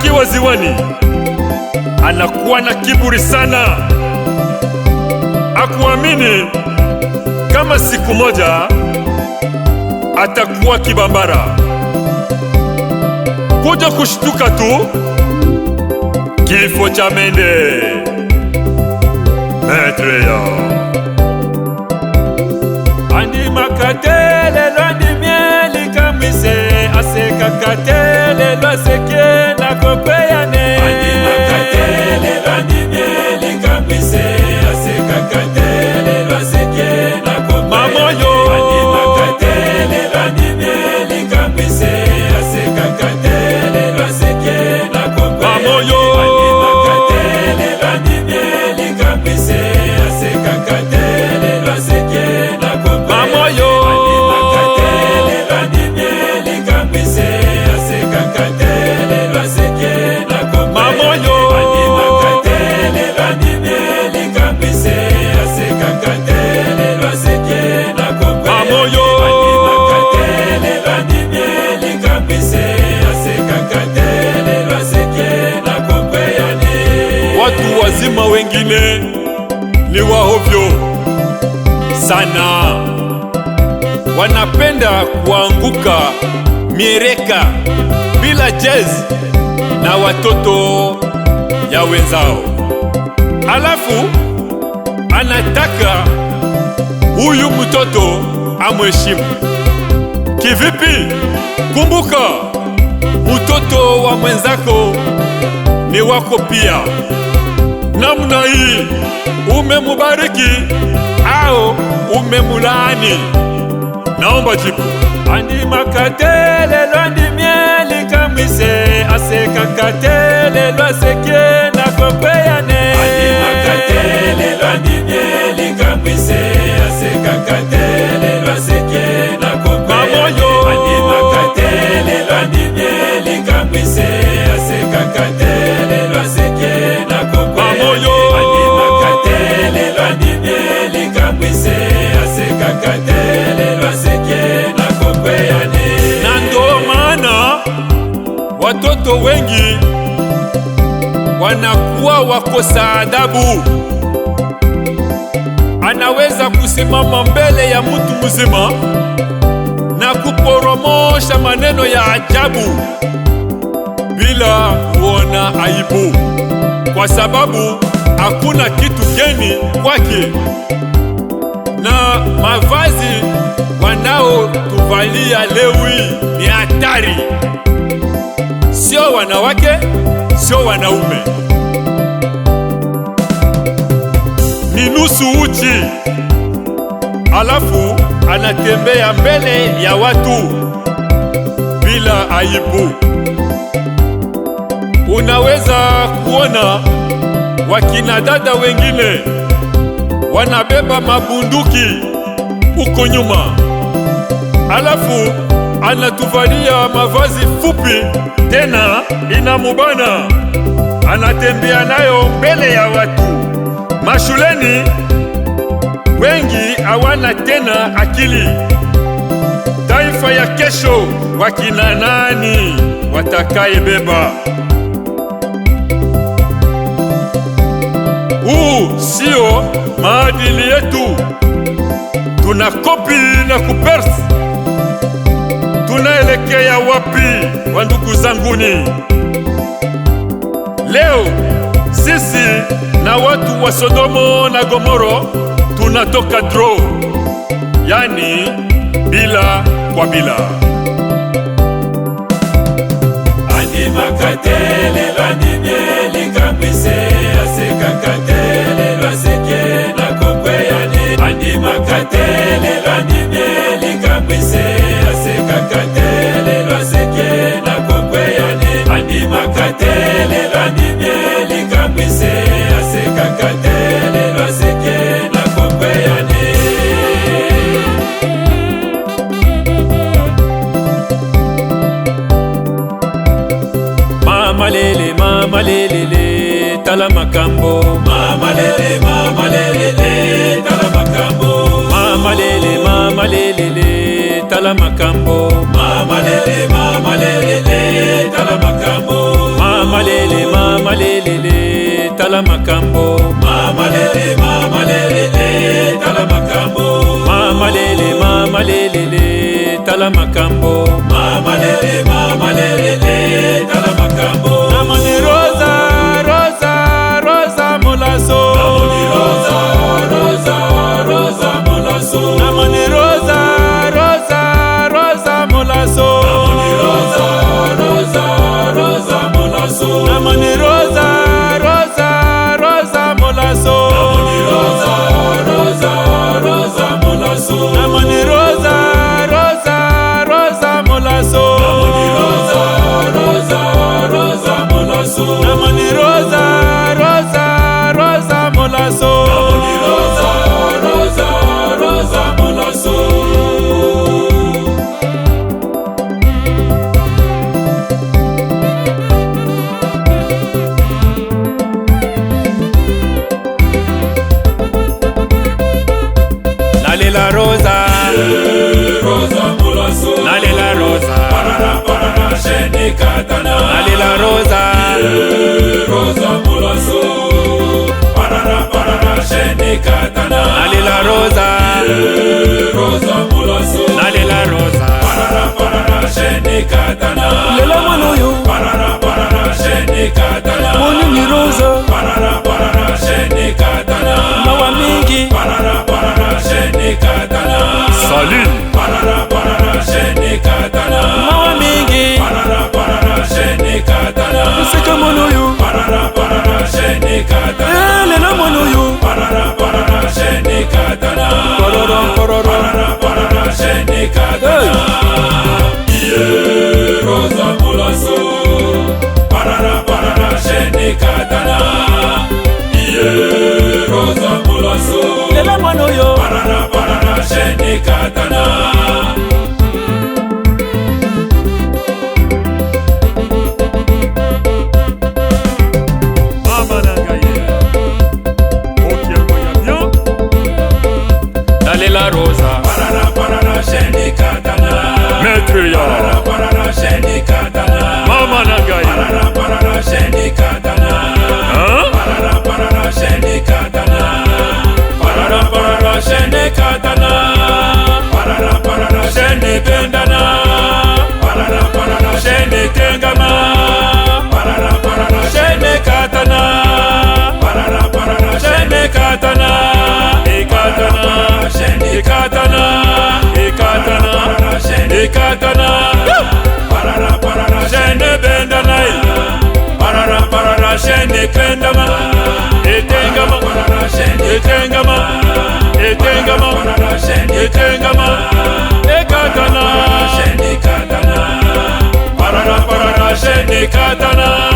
akiwa ziwani anakuwa na kiburi sana, akuamini kama siku moja atakuwa kibambara. Kuja kushtuka tu, kifo cha mende. Maitreya andi makatele londi mieli kamise aseka katele lo seke na kopeyane. Andi makatele londi mieli kamise aseka katele lo seke na kopeyane. Mamoyo andi makatele londi mieli kamise aseka katele lo seke na kopeyane. Mamoyo andi makatele londi mieli kamise aseka katele lo seke na kopeyane. Mamoyo andi makatele londi mieli kamise aseka katele lo seke na kopeyane. Mamoyo andi makatele londi mieli kamise aseka katele lo seke na kopeyane. Mamoyo andi makatele londi mieli kamise aseka katele lo seke na kopeyane. Watu wazima wengine ni wahovyo sana, wanapenda kuanguka miereka bila jezi na watoto ya wenzao, alafu anataka huyu mtoto amheshimu. Kivipi? Kumbuka, mtoto wa mwenzako ni wako pia. Namna hii umemubariki au umemulaani? Naomba jibu. Andi makatele londi mieli kamise aseka katele lo seke na kopeyane. Andi makatele londi mieli kamise aseka katele lo seke na kopeyane. Mamoyo andi makatele londi mieli kamise aseka katele lo seke na kopeyane. Mamoyo andi makatele londi mieli kamise aseka katele lo seke na kopeyane. Na ndo maana watoto wengi wanakuwa wakosa adabu. Anaweza kusimama mbele ya mtu mzima na kuporomosha maneno ya ajabu bila kuona aibu, kwa sababu hakuna kitu geni kwake. Na mavazi wanaotuvalia leo hii ni hatari, sio wanawake, sio wanaume, ni nusu uchi, alafu anatembea mbele ya watu bila aibu. Unaweza kuona wakina dada wengine wanabeba mabunduki uko nyuma, alafu anatuvalia mavazi fupi tena inamubana, anatembea nayo mbele ya watu. Mashuleni wengi hawana tena akili. Taifa ya kesho wakina nani watakayebeba? Huu sio maadili yetu. Tuna kopi na kupersi. Tunaelekea wapi, wandugu zanguni? Leo sisi na watu wa Sodomo na Gomoro tunatoka draw, yani bila kwa bila. Andi makatele londi mieli kamise aseka katele lo seke na kopeyane. Andi makatele londi mieli kamise aseka katele lo seke na kopeyane. Andi makatele londi mieli kamise aseka katele lo seke na kopeyane. Mama lele, tala makambo. sheni katana. Nalela rosa. Rosa mulaso. Parara parara sheni katana. Nalela rosa. Rosa mulaso. Nalela rosa. Parara parara sheni katana. Lela manoyo. Parara parara sheni katana. Moni ni rosa. Parara parara sheni katana. Mawa mingi. Parara parara sheni katana. Salut. Parara parara sheni katana. Mawa mingi. Parara parara sheni katana. Seka manoyo. Parara parara sheni katana. Lela manoyo. Parara parara sheni katana. Kororo kororo. Parara parara sheni katana. Yeah, rosa mulaso. Parara parara sheni katana. Yeah, rosa mulaso. Lela manoyo. Parara parara sheni katana. Mama nangaye. Okiango ya bien. Nalela rosa. Parara parara sheni katana. Maître ya. Parara parara sheni katana. Mama nangaye. Parara parara sheni katana. Hein? Parara parara sheni katana. Parara parara sheni katana. Parara parara sheni bendana. Parara parara sheni tengama. Parara parara sheni katana. Parara parara sheni katana. Ikatana sheni katana. Ikatana ikatana. Parara parara sheni bendana. Parara parara sheni kendama. Etengama etengama etengama etengama ekatana. Parara parara sheni katana.